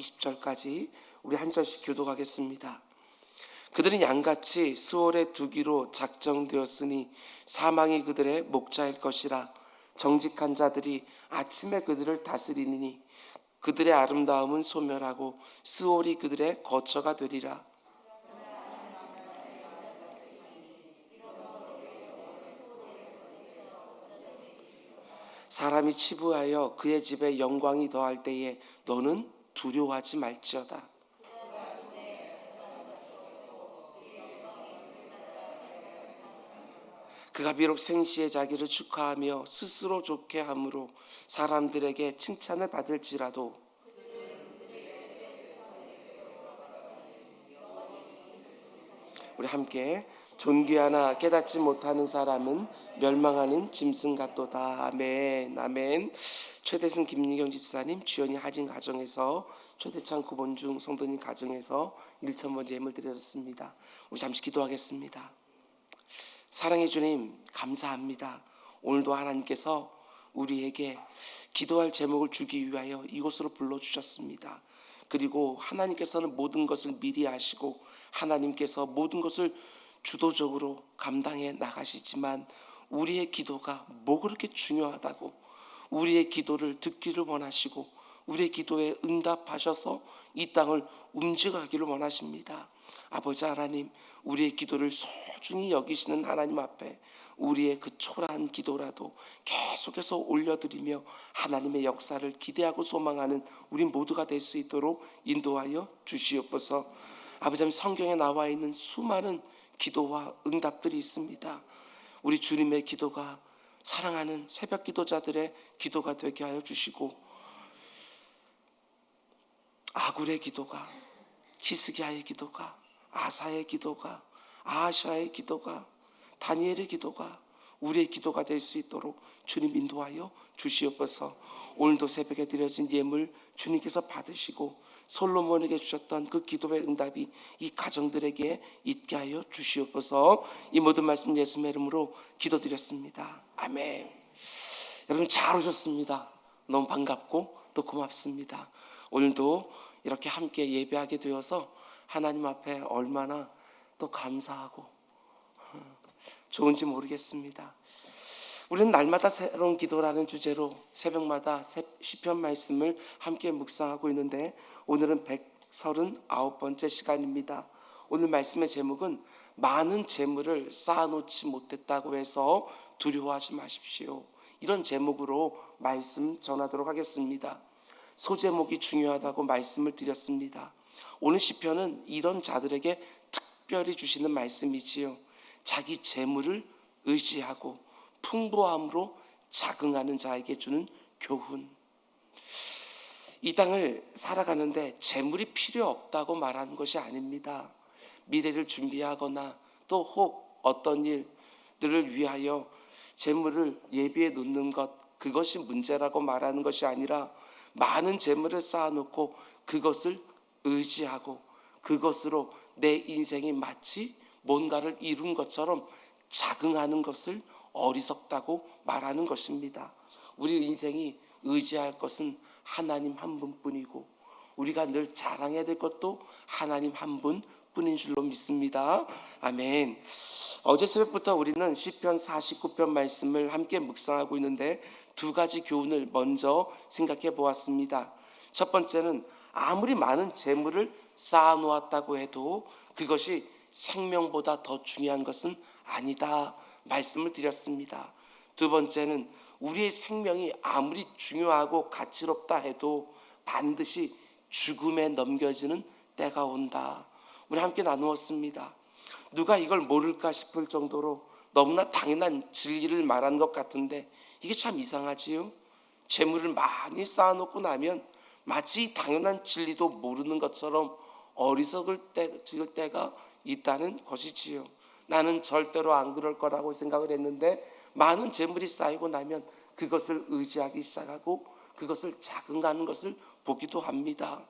20절까지 우리 한 절씩 교독하겠습니다. 그들은 양같이 스올에 두기로 작정되었으니 사망이 그들의 목자일 것이라. 정직한 자들이 아침에 그들을 다스리니 그들의 아름다움은 소멸하고 스올이 그들의 거처가 되리라. 사람이 치부하여 그의 집에 영광이 더할 때에 너는 두려워하지 말지어다. 그가 비록 생시에 자기를 축하하며 스스로 좋게 함으로 사람들에게 칭찬을 받을지라도 우리 함께 존귀하나 깨닫지 못하는 사람은 멸망하는 짐승 같도다. 아멘. 아멘. 최대승 김미경 집사님 주연이 하진 가정에서 최대창 구본중 성도님 가정에서 1,000번째 예물 드렸습니다. 우리 잠시 기도하겠습니다. 사랑해 주님 감사합니다. 오늘도 하나님께서 우리에게 기도할 제목을 주기 위하여 이곳으로 불러주셨습니다. 그리고 하나님께서는 모든 것을 미리 아시고 하나님께서 모든 것을 주도적으로 감당해 나가시지만 우리의 기도가 뭐 그렇게 중요하다고 우리의 기도를 듣기를 원하시고 우리의 기도에 응답하셔서 이 땅을 움직여가기를 원하십니다. 아버지 하나님, 우리의 기도를 소중히 여기시는 하나님 앞에 우리의 그 초라한 기도라도 계속해서 올려드리며 하나님의 역사를 기대하고 소망하는 우리 모두가 될 수 있도록 인도하여 주시옵소서. 아버지 하나님, 성경에 나와 있는 수많은 기도와 응답들이 있습니다. 우리 주님의 기도가 사랑하는 새벽 기도자들의 기도가 되게 하여 주시고 아굴의 기도가, 히스기야의 기도가, 아사의 기도가, 아하샤의 기도가, 다니엘의 기도가 우리의 기도가 될 수 있도록 주님 인도하여 주시옵소서. 오늘도 새벽에 드려진 예물 주님께서 받으시고 솔로몬에게 주셨던 그 기도의 응답이 이 가정들에게 있게 하여 주시옵소서. 이 모든 말씀 예수님의 이름으로 기도드렸습니다. 아멘. 여러분 잘 오셨습니다. 너무 반갑고 또 고맙습니다. 오늘도 이렇게 함께 예배하게 되어서 하나님 앞에 얼마나 또 감사하고 좋은지 모르겠습니다. 우리는 날마다 새로운 기도라는 주제로 새벽마다 시편 말씀을 함께 묵상하고 있는데 오늘은 139번째 시간입니다. 오늘 말씀의 제목은 많은 재물을 쌓아놓지 못했다고 해서 두려워하지 마십시오. 이런 제목으로 말씀 전하도록 하겠습니다. 소제목이 중요하다고 말씀을 드렸습니다. 오늘 시편은 이런 자들에게 특별히 주시는 말씀이지요. 자기 재물을 의지하고 풍부함으로 자긍하는 자에게 주는 교훈. 이 땅을 살아가는데 재물이 필요 없다고 말하는 것이 아닙니다. 미래를 준비하거나 또 혹 어떤 일들을 위하여 재물을 예비해 놓는 것, 그것이 문제라고 말하는 것이 아니라 많은 재물을 쌓아놓고 그것을 의지하고 그것으로 내 인생이 마치 뭔가를 이룬 것처럼 자긍하는 것을 어리석다고 말하는 것입니다. 우리 인생이 의지할 것은 하나님 한 분뿐이고 우리가 늘 자랑해야 될 것도 하나님 한 분뿐인 줄로 믿습니다. 아멘. 어제 새벽부터 우리는 시편 49편 말씀을 함께 묵상하고 있는데 두 가지 교훈을 먼저 생각해 보았습니다. 첫 번째는 아무리 많은 재물을 쌓아놓았다고 해도 그것이 생명보다 더 중요한 것은 아니다 말씀을 드렸습니다. 두 번째는 우리의 생명이 아무리 중요하고 가치롭다 해도 반드시 죽음에 넘겨지는 때가 온다. 우리 함께 나누었습니다. 누가 이걸 모를까 싶을 정도로 너무나 당연한 진리를 말한 것 같은데 이게 참 이상하지요. 재물을 많이 쌓아놓고 나면 마치 당연한 진리도 모르는 것처럼 어리석을 때가 있다는 것이지요. 나는 절대로 안 그럴 거라고 생각을 했는데 많은 재물이 쌓이고 나면 그것을 의지하기 시작하고 그것을 자긍하는 것을 보기도 합니다.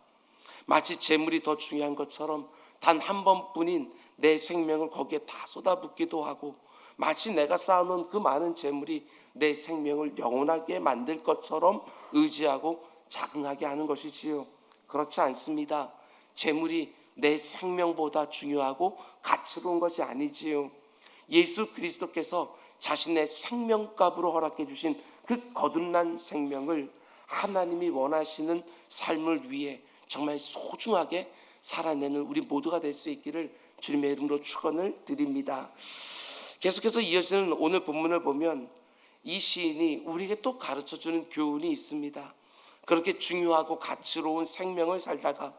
마치 재물이 더 중요한 것처럼 단 한 번뿐인 내 생명을 거기에 다 쏟아붓기도 하고 마치 내가 쌓아놓은 그 많은 재물이 내 생명을 영원하게 만들 것처럼 의지하고 자긍하게 하는 것이지요. 그렇지 않습니다. 재물이 내 생명보다 중요하고 가치로운 것이 아니지요. 예수 그리스도께서 자신의 생명값으로 허락해 주신 그 거듭난 생명을 하나님이 원하시는 삶을 위해 정말 소중하게 살아내는 우리 모두가 될 수 있기를 주님의 이름으로 축원을 드립니다. 계속해서 이어지는 오늘 본문을 보면 이 시인이 우리에게 또 가르쳐주는 교훈이 있습니다. 그렇게 중요하고 가치로운 생명을 살다가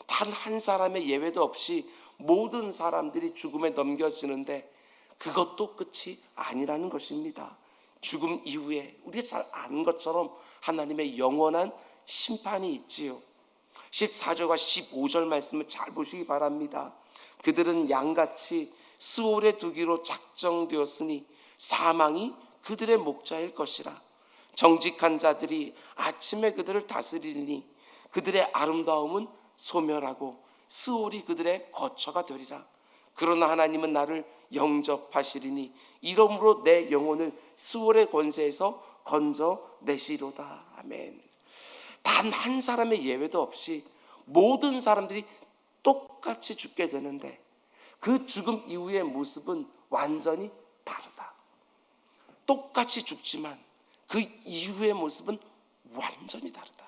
단 한 사람의 예외도 없이 모든 사람들이 죽음에 넘겨지는데 그것도 끝이 아니라는 것입니다. 죽음 이후에 우리가 잘 아는 것처럼 하나님의 영원한 심판이 있지요. 14절과 15절 말씀을 잘 보시기 바랍니다. 그들은 양같이 스올에 두기로 작정되었으니 사망이 그들의 목자일 것이라. 정직한 자들이 아침에 그들을 다스리니 그들의 아름다움은 소멸하고 스올이 그들의 거처가 되리라. 그러나 하나님은 나를 영접하시리니 이러므로 내 영혼을 스올의 권세에서 건져내시리로다. 아멘. 단 한 사람의 예외도 없이 모든 사람들이 똑같이 죽게 되는데 그 죽음 이후의 모습은 완전히 다르다. 똑같이 죽지만 그 이후의 모습은 완전히 다르다.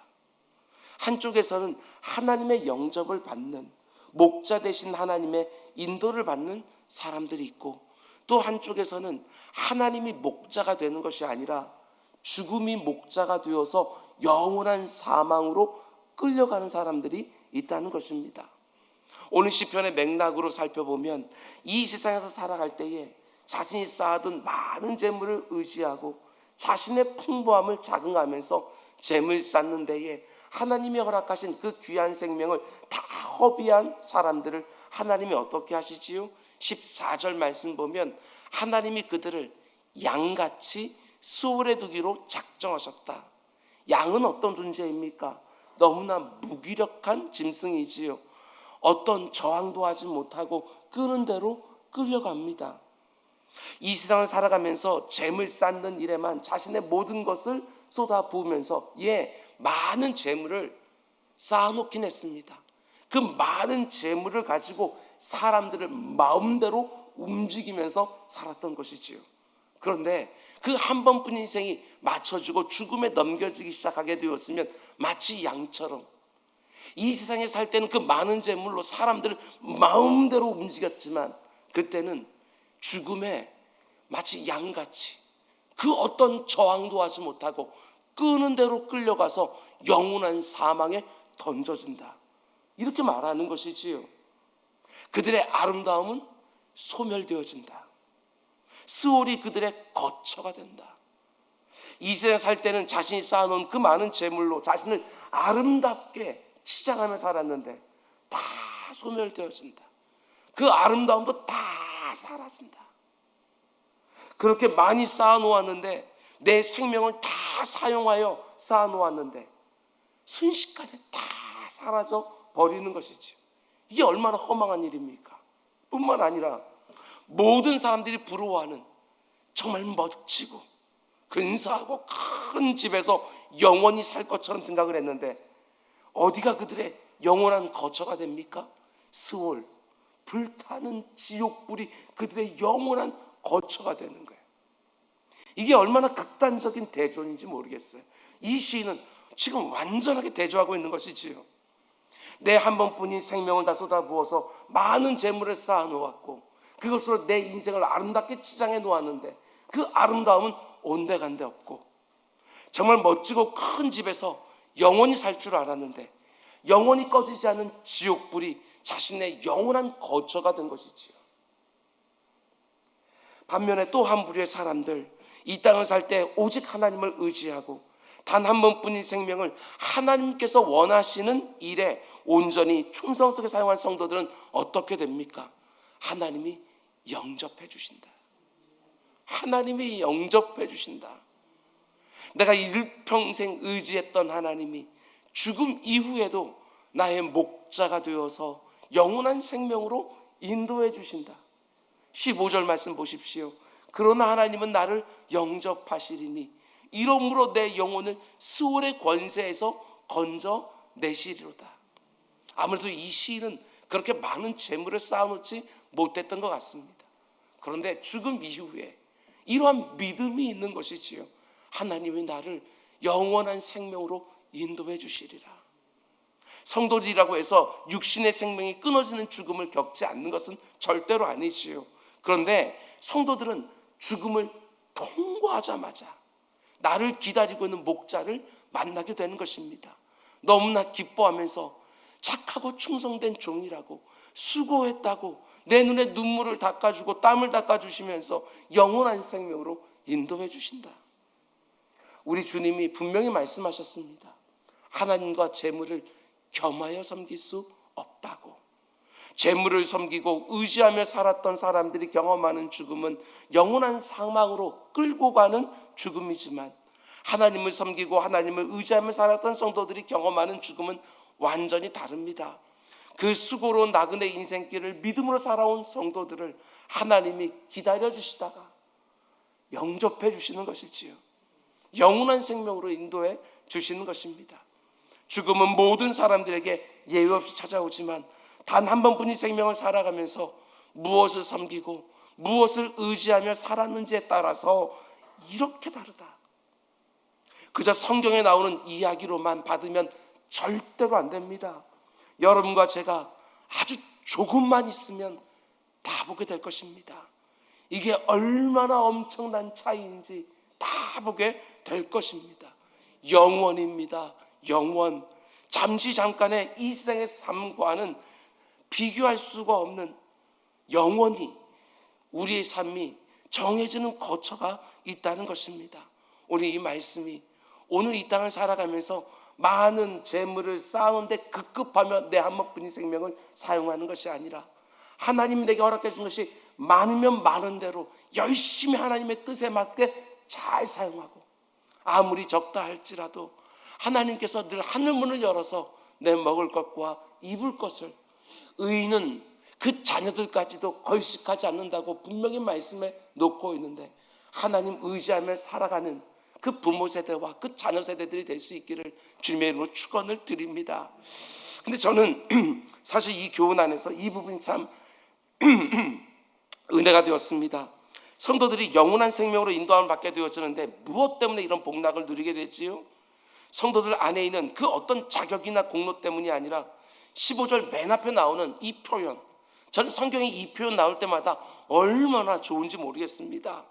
한쪽에서는 하나님의 영접을 받는 목자 되신 하나님의 인도를 받는 사람들이 있고, 또 한쪽에서는 하나님이 목자가 되는 것이 아니라 죽음이 목자가 되어서 영원한 사망으로 끌려가는 사람들이 있다는 것입니다. 오늘 시편의 맥락으로 살펴보면 이 세상에서 살아갈 때에 자신이 쌓아둔 많은 재물을 의지하고 자신의 풍부함을 자긍하면서 재물 쌓는 데에 하나님이 허락하신 그 귀한 생명을 다 허비한 사람들을 하나님이 어떻게 하시지요? 14절 말씀 보면 하나님이 그들을 양같이 스올에 두기로 작정하셨다. 양은 어떤 존재입니까? 너무나 무기력한 짐승이지요. 어떤 저항도 하지 못하고 끄는 대로 끌려갑니다. 이 세상을 살아가면서 재물 쌓는 일에만 자신의 모든 것을 쏟아부으면서 많은 재물을 쌓아놓긴 했습니다. 그 많은 재물을 가지고 사람들을 마음대로 움직이면서 살았던 것이지요. 그런데 그 한 번뿐인 인생이 맞춰지고 죽음에 넘겨지기 시작하게 되었으면 마치 양처럼 이 세상에 살 때는 그 많은 재물로 사람들을 마음대로 움직였지만 그때는 죽음에 마치 양같이 그 어떤 저항도 하지 못하고 끄는 대로 끌려가서 영원한 사망에 던져진다. 이렇게 말하는 것이지요. 그들의 아름다움은 소멸되어진다. 스올이 그들의 거처가 된다. 이 세상 살 때는 자신이 쌓아놓은 그 많은 재물로 자신을 아름답게 치장하며 살았는데 다 소멸되어진다. 그 아름다움도 다 사라진다. 그렇게 많이 쌓아놓았는데 내 생명을 다 사용하여 쌓아놓았는데 순식간에 다 사라져 버리는 것이지. 이게 얼마나 허망한 일입니까? 뿐만 아니라 모든 사람들이 부러워하는 정말 멋지고 근사하고 큰 집에서 영원히 살 것처럼 생각을 했는데 어디가 그들의 영원한 거처가 됩니까? 스올, 불타는 지옥불이 그들의 영원한 거처가 되는 거예요. 이게 얼마나 극단적인 대조인지 모르겠어요. 이 시인은 지금 완전하게 대조하고 있는 것이지요. 내 한 번뿐인 생명을 다 쏟아부어서 많은 재물을 쌓아놓았고 그것으로 내 인생을 아름답게 치장해 놓았는데 그 아름다움은 온데간데 없고 정말 멋지고 큰 집에서 영원히 살 줄 알았는데 영원히 꺼지지 않은 지옥불이 자신의 영원한 거처가 된 것이지요. 반면에 또 한 부류의 사람들, 이 땅을 살 때 오직 하나님을 의지하고 단 한 번뿐인 생명을 하나님께서 원하시는 일에 온전히 충성스럽게 사용한 성도들은 어떻게 됩니까? 하나님이 영접해 주신다. 하나님이 영접해 주신다. 내가 일평생 의지했던 하나님이 죽음 이후에도 나의 목자가 되어서 영원한 생명으로 인도해 주신다. 15절 말씀 보십시오. 그러나 하나님은 나를 영접하시리니 이러므로 내 영혼을 스올의 권세에서 건져내시리로다. 아무래도 이 시인은 그렇게 많은 재물을 쌓아놓지 못했던 것 같습니다. 그런데 죽음 이후에 이러한 믿음이 있는 것이지요. 하나님이 나를 영원한 생명으로 인도해 주시리라. 성도들이라고 해서 육신의 생명이 끊어지는 죽음을 겪지 않는 것은 절대로 아니지요. 그런데 성도들은 죽음을 통과하자마자 나를 기다리고 있는 목자를 만나게 되는 것입니다. 너무나 기뻐하면서 착하고 충성된 종이라고, 수고했다고 내 눈에 눈물을 닦아주고 땀을 닦아주시면서 영원한 생명으로 인도해 주신다. 우리 주님이 분명히 말씀하셨습니다. 하나님과 재물을 겸하여 섬길 수 없다고. 재물을 섬기고 의지하며 살았던 사람들이 경험하는 죽음은 영원한 사망으로 끌고 가는 죽음이지만, 하나님을 섬기고 하나님을 의지하며 살았던 성도들이 경험하는 죽음은 완전히 다릅니다. 그 수고로운 나그네 인생길을 믿음으로 살아온 성도들을 하나님이 기다려주시다가 영접해 주시는 것이지요. 영원한 생명으로 인도해 주시는 것입니다. 죽음은 모든 사람들에게 예외 없이 찾아오지만 단 한 번뿐인 생명을 살아가면서 무엇을 섬기고 무엇을 의지하며 살았는지에 따라서 이렇게 다르다. 그저 성경에 나오는 이야기로만 받으면 절대로 안 됩니다. 여러분과 제가 아주 조금만 있으면 다 보게 될 것입니다. 이게 얼마나 엄청난 차이인지 다 보게 될 것입니다. 영원입니다. 영원. 잠시 잠깐의 이 세상의 삶과는 비교할 수가 없는, 영원히 우리의 삶이 정해지는 거처가 있다는 것입니다. 우리 이 말씀이 오늘 이 땅을 살아가면서 많은 재물을 쌓아놓는데 급급하며 내 한 번뿐인 생명을 사용하는 것이 아니라, 하나님이 내게 허락해 준 것이 많으면 많은 대로 열심히 하나님의 뜻에 맞게 잘 사용하고, 아무리 적다 할지라도 하나님께서 늘 하늘문을 열어서 내 먹을 것과 입을 것을, 의인은 그 자녀들까지도 걸식하지 않는다고 분명히 말씀에 놓고 있는데, 하나님 의지하며 살아가는 그 부모 세대와 그 자녀 세대들이 될 수 있기를 주님의 이름으로 축원을 드립니다. 근데 저는 사실 이 교훈 안에서 이 부분이 참 은혜가 되었습니다. 성도들이 영원한 생명으로 인도함을 받게 되어지는데 무엇 때문에 이런 복락을 누리게 되지요? 성도들 안에 있는 그 어떤 자격이나 공로 때문이 아니라 15절 맨 앞에 나오는 이 표현, 저는 성경에 이 표현 나올 때마다 얼마나 좋은지 모르겠습니다.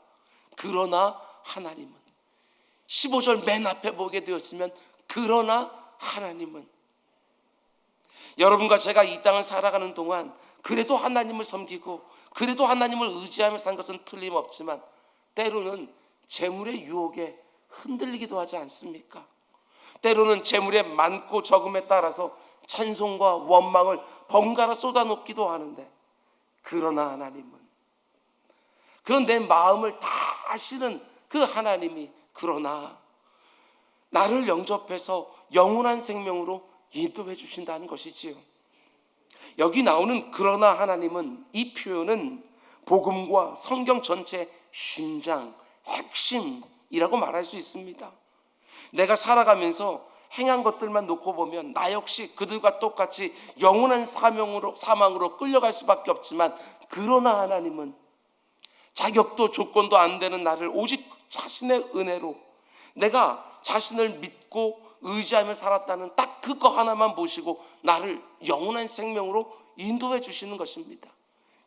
그러나 하나님은, 15절 맨 앞에 보게 되었으면 그러나 하나님은, 여러분과 제가 이 땅을 살아가는 동안 그래도 하나님을 섬기고 그래도 하나님을 의지하며 산 것은 틀림없지만 때로는 재물의 유혹에 흔들리기도 하지 않습니까? 때로는 재물의 많고 적음에 따라서 찬송과 원망을 번갈아 쏟아놓기도 하는데, 그러나 하나님은, 그런 내 마음을 다 아시는 그 하나님이 그러나 나를 영접해서 영원한 생명으로 인도해 주신다는 것이지요. 여기 나오는 그러나 하나님은, 이 표현은 복음과 성경 전체의 심장, 핵심이라고 말할 수 있습니다. 내가 살아가면서 행한 것들만 놓고 보면 나 역시 그들과 똑같이 영원한 사망으로 끌려갈 수밖에 없지만, 그러나 하나님은 자격도 조건도 안 되는 나를 오직 자신의 은혜로, 내가 자신을 믿고 의지하며 살았다는 딱 그거 하나만 보시고 나를 영원한 생명으로 인도해 주시는 것입니다.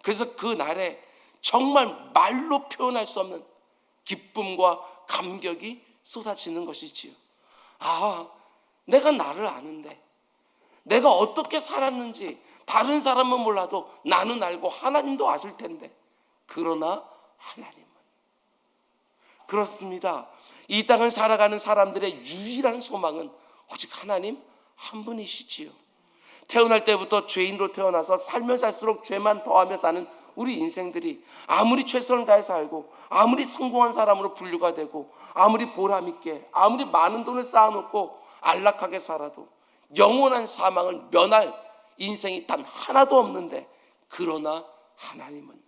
그래서 그 날에 정말 말로 표현할 수 없는 기쁨과 감격이 쏟아지는 것이지요. 아, 내가 나를 아는데, 내가 어떻게 살았는지 다른 사람은 몰라도 나는 알고 하나님도 아실 텐데, 그러나 하나님은, 그렇습니다. 이 땅을 살아가는 사람들의 유일한 소망은 오직 하나님 한 분이시지요. 태어날 때부터 죄인으로 태어나서 살면 살수록 죄만 더하며 사는 우리 인생들이 아무리 최선을 다해 살고 아무리 성공한 사람으로 분류가 되고 아무리 보람있게 아무리 많은 돈을 쌓아놓고 안락하게 살아도 영원한 사망을 면할 인생이 단 하나도 없는데, 그러나 하나님은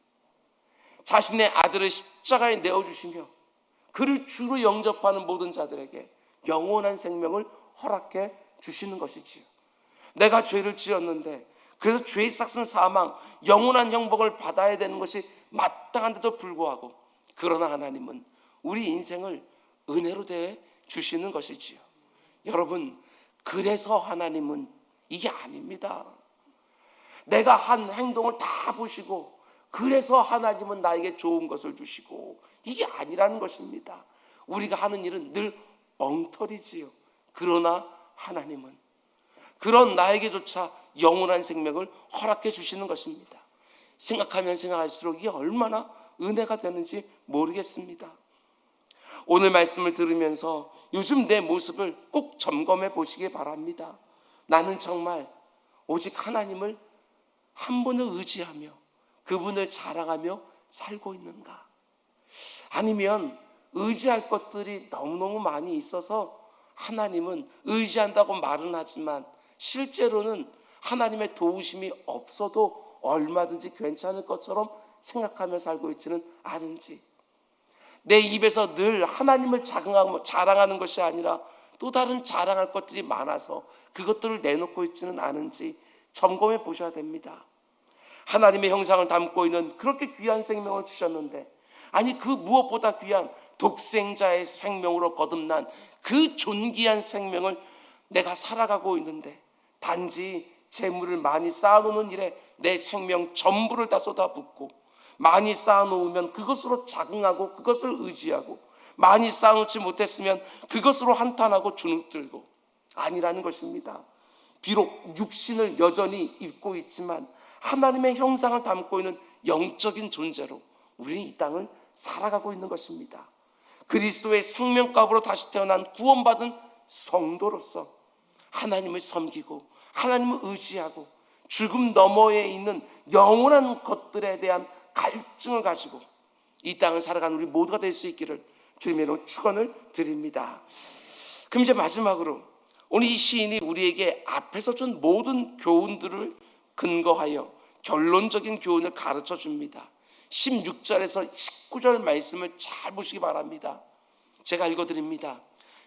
자신의 아들을 십자가에 내어주시며 그를 주로 영접하는 모든 자들에게 영원한 생명을 허락해 주시는 것이지요. 내가 죄를 지었는데 그래서 죄의 싹슨 사망, 영원한 형벌을 받아야 되는 것이 마땅한데도 불구하고 그러나 하나님은 우리 인생을 은혜로 대해 주시는 것이지요. 여러분, 그래서 하나님은 이게 아닙니다. 내가 한 행동을 다 보시고 그래서 하나님은 나에게 좋은 것을 주시고 이게 아니라는 것입니다. 우리가 하는 일은 늘 엉터리지요. 그러나 하나님은 그런 나에게조차 영원한 생명을 허락해 주시는 것입니다. 생각하면 생각할수록 이게 얼마나 은혜가 되는지 모르겠습니다. 오늘 말씀을 들으면서 요즘 내 모습을 꼭 점검해 보시기 바랍니다. 나는 정말 오직 하나님을 한 분을 의지하며 그분을 자랑하며 살고 있는가? 아니면 의지할 것들이 너무너무 많이 있어서 하나님은 의지한다고 말은 하지만 실제로는 하나님의 도우심이 없어도 얼마든지 괜찮을 것처럼 생각하며 살고 있지는 않은지, 내 입에서 늘 하나님을 자랑하는 것이 아니라 또 다른 자랑할 것들이 많아서 그것들을 내놓고 있지는 않은지 점검해 보셔야 됩니다. 하나님의 형상을 담고 있는 그렇게 귀한 생명을 주셨는데, 아니 그 무엇보다 귀한 독생자의 생명으로 거듭난 그 존귀한 생명을 내가 살아가고 있는데 단지 재물을 많이 쌓아놓는 일에 내 생명 전부를 다 쏟아붓고, 많이 쌓아놓으면 그것으로 자긍하고 그것을 의지하고, 많이 쌓아놓지 못했으면 그것으로 한탄하고 주눅들고, 아니라는 것입니다. 비록 육신을 여전히 입고 있지만 하나님의 형상을 담고 있는 영적인 존재로 우리는 이 땅을 살아가고 있는 것입니다. 그리스도의 생명값으로 다시 태어난 구원받은 성도로서 하나님을 섬기고 하나님을 의지하고 죽음 너머에 있는 영원한 것들에 대한 갈증을 가지고 이 땅을 살아가는 우리 모두가 될 수 있기를 주님의 이름으로 축원을 드립니다. 그럼 이제 마지막으로 오늘 이 시인이 우리에게 앞에서 준 모든 교훈들을 근거하여 결론적인 교훈을 가르쳐 줍니다. 16절에서 19절 말씀을 잘 보시기 바랍니다. 제가 읽어드립니다.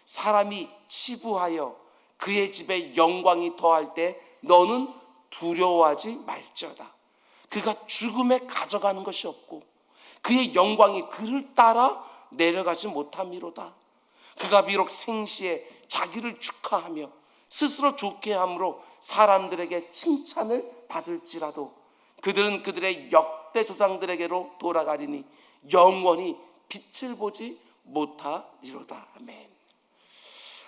사람이 치부하여 그의 집에 영광이 더할 때 너는 두려워하지 말지어다. 그가 죽음에 가져가는 것이 없고 그의 영광이 그를 따라 내려가지 못함이로다. 그가 비록 생시에 자기를 축하하며 스스로 좋게 함으로 사람들에게 칭찬을 받을지라도 그들은 그들의 역대 조상들에게로 돌아가리니 영원히 빛을 보지 못하리로다. 아멘.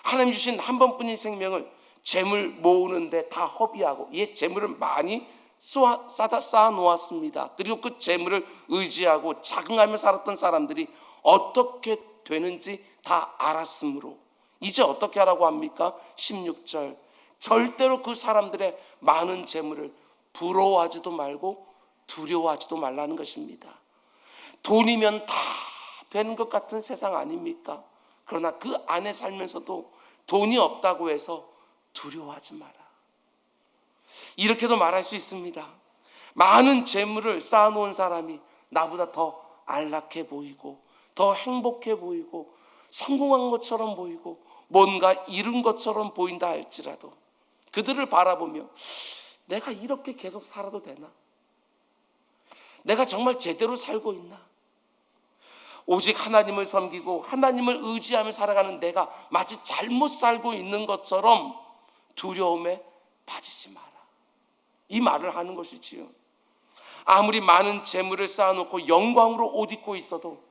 하나님 주신 한 번뿐인 생명을 재물 모으는데 다 허비하고 이 재물을 많이 쌓아 놓았습니다. 그리고 그 재물을 의지하고 자긍하며 살았던 사람들이 어떻게 되는지 다 알았으므로 이제 어떻게 하라고 합니까? 16절, 절대로 그 사람들의 많은 재물을 부러워하지도 말고 두려워하지도 말라는 것입니다. 돈이면 다 되는 것 같은 세상 아닙니까? 그러나 그 안에 살면서도 돈이 없다고 해서 두려워하지 마라. 이렇게도 말할 수 있습니다. 많은 재물을 쌓아놓은 사람이 나보다 더 안락해 보이고 더 행복해 보이고 성공한 것처럼 보이고 뭔가 이룬 것처럼 보인다 할지라도 그들을 바라보며 내가 이렇게 계속 살아도 되나? 내가 정말 제대로 살고 있나? 오직 하나님을 섬기고 하나님을 의지하며 살아가는 내가 마치 잘못 살고 있는 것처럼 두려움에 빠지지 마라. 이 말을 하는 것이지요. 아무리 많은 재물을 쌓아놓고 영광으로 옷 입고 있어도,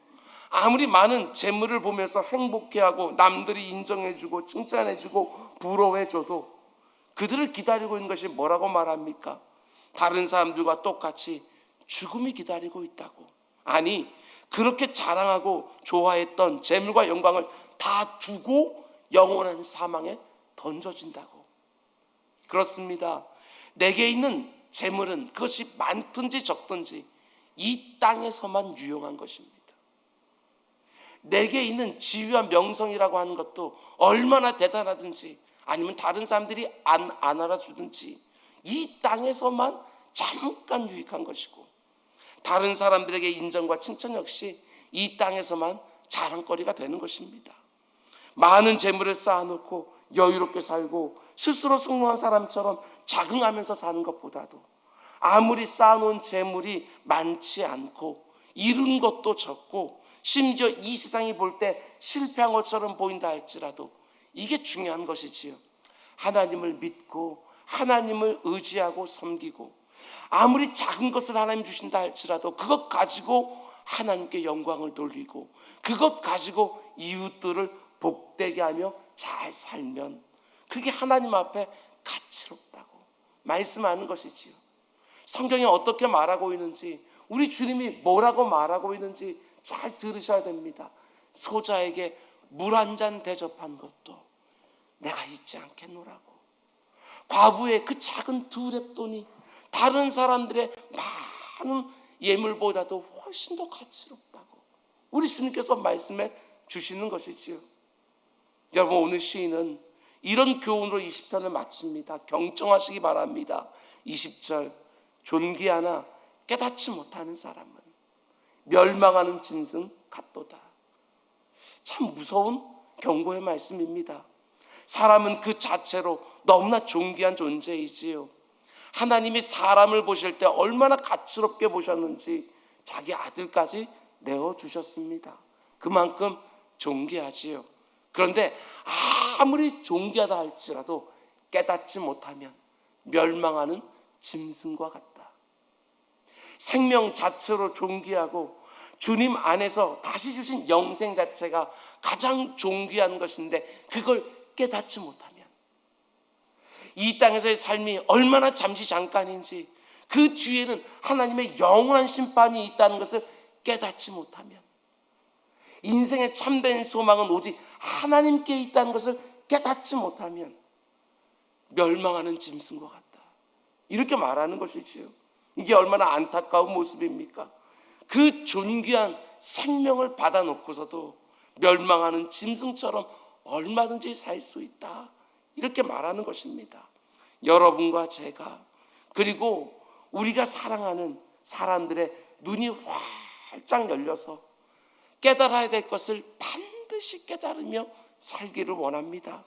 아무리 많은 재물을 보면서 행복해하고 남들이 인정해주고 칭찬해주고 부러워해줘도 그들을 기다리고 있는 것이 뭐라고 말합니까? 다른 사람들과 똑같이 죽음이 기다리고 있다고. 아니, 그렇게 자랑하고 좋아했던 재물과 영광을 다 두고 영원한 사망에 던져진다고. 그렇습니다. 내게 있는 재물은 그것이 많든지 적든지 이 땅에서만 유용한 것입니다. 내게 있는 지위와 명성이라고 하는 것도 얼마나 대단하든지 아니면 다른 사람들이 안 알아주든지 이 땅에서만 잠깐 유익한 것이고, 다른 사람들에게 인정과 칭찬 역시 이 땅에서만 자랑거리가 되는 것입니다. 많은 재물을 쌓아놓고 여유롭게 살고 스스로 성공한 사람처럼 자긍하면서 사는 것보다도 아무리 쌓아놓은 재물이 많지 않고 이룬 것도 적고 심지어 이 세상이 볼 때 실패한 것처럼 보인다 할지라도 이게 중요한 것이지요. 하나님을 믿고 하나님을 의지하고 섬기고 아무리 작은 것을 하나님 주신다 할지라도 그것 가지고 하나님께 영광을 돌리고 그것 가지고 이웃들을 복되게 하며 잘 살면 그게 하나님 앞에 가치롭다고 말씀하는 것이지요. 성경이 어떻게 말하고 있는지, 우리 주님이 뭐라고 말하고 있는지 잘 들으셔야 됩니다. 소자에게 물 한 잔 대접한 것도 내가 잊지 않겠노라고. 과부의 그 작은 두 렙돈이 다른 사람들의 많은 예물보다도 훨씬 더 가치롭다고 우리 주님께서 말씀해 주시는 것이지요. 여러분, 오늘 시인은 이런 교훈으로 20편을 마칩니다. 경청하시기 바랍니다. 20절, 존귀하나 깨닫지 못하는 사람은 멸망하는 짐승 같도다. 참 무서운 경고의 말씀입니다. 사람은 그 자체로 너무나 존귀한 존재이지요. 하나님이 사람을 보실 때 얼마나 가치롭게 보셨는지 자기 아들까지 내어주셨습니다. 그만큼 존귀하지요. 그런데 아무리 존귀하다 할지라도 깨닫지 못하면 멸망하는 짐승과 같다. 생명 자체로 존귀하고 주님 안에서 다시 주신 영생 자체가 가장 존귀한 것인데 그걸 깨닫지 못하면 이 땅에서의 삶이 얼마나 잠시 잠깐인지 그 뒤에는 하나님의 영원한 심판이 있다는 것을 깨닫지 못하면 인생의 참된 소망은 오직 하나님께 있다는 것을 깨닫지 못하면 멸망하는 짐승과 같다. 이렇게 말하는 것이지요. 이게 얼마나 안타까운 모습입니까? 그 존귀한 생명을 받아놓고서도 멸망하는 짐승처럼 얼마든지 살 수 있다. 이렇게 말하는 것입니다. 여러분과 제가 그리고 우리가 사랑하는 사람들의 눈이 활짝 열려서 깨달아야 될 것을 반드시 깨달으며 살기를 원합니다.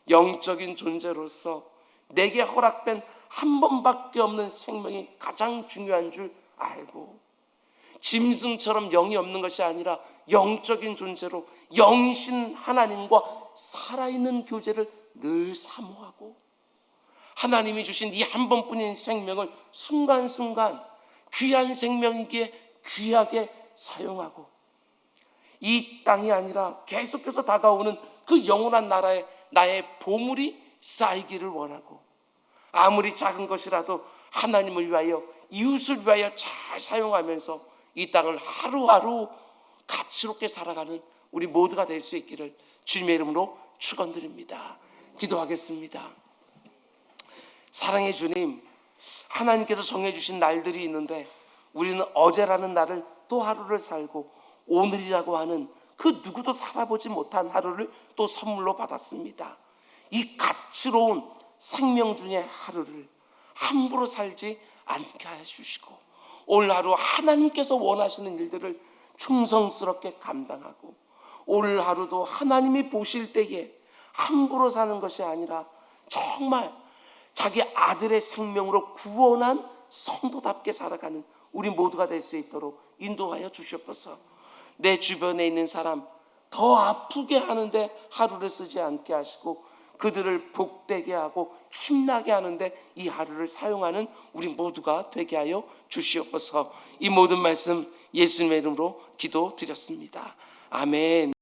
영적인 존재로서 내게 허락된 한 번밖에 없는 생명이 가장 중요한 줄 알고 짐승처럼 영이 없는 것이 아니라 영적인 존재로 영이신 하나님과 살아있는 교제를 늘 사모하고 하나님이 주신 이 한 번뿐인 생명을 순간순간 귀한 생명이기에 귀하게 사용하고 이 땅이 아니라 계속해서 다가오는 그 영원한 나라에 나의 보물이 쌓이기를 원하고 아무리 작은 것이라도 하나님을 위하여 이웃을 위하여 잘 사용하면서 이 땅을 하루하루 가치롭게 살아가는 우리 모두가 될 수 있기를 주님의 이름으로 축원드립니다. 기도하겠습니다. 사랑의 주님, 하나님께서 정해주신 날들이 있는데 우리는 어제라는 날을 또 하루를 살고 오늘이라고 하는 그 누구도 살아보지 못한 하루를 또 선물로 받았습니다. 이 가치로운 생명 중의 하루를 함부로 살지 않게 해주시고 올 하루 하나님께서 원하시는 일들을 충성스럽게 감당하고 올 하루도 하나님이 보실 때에 함부로 사는 것이 아니라 정말 자기 아들의 생명으로 구원한 성도답게 살아가는 우리 모두가 될 수 있도록 인도하여 주시옵소서. 내 주변에 있는 사람 더 아프게 하는데 하루를 쓰지 않게 하시고 그들을 복되게 하고 힘나게 하는데 이 하루를 사용하는 우리 모두가 되게 하여 주시옵소서. 이 모든 말씀 예수님의 이름으로 기도드렸습니다. 아멘.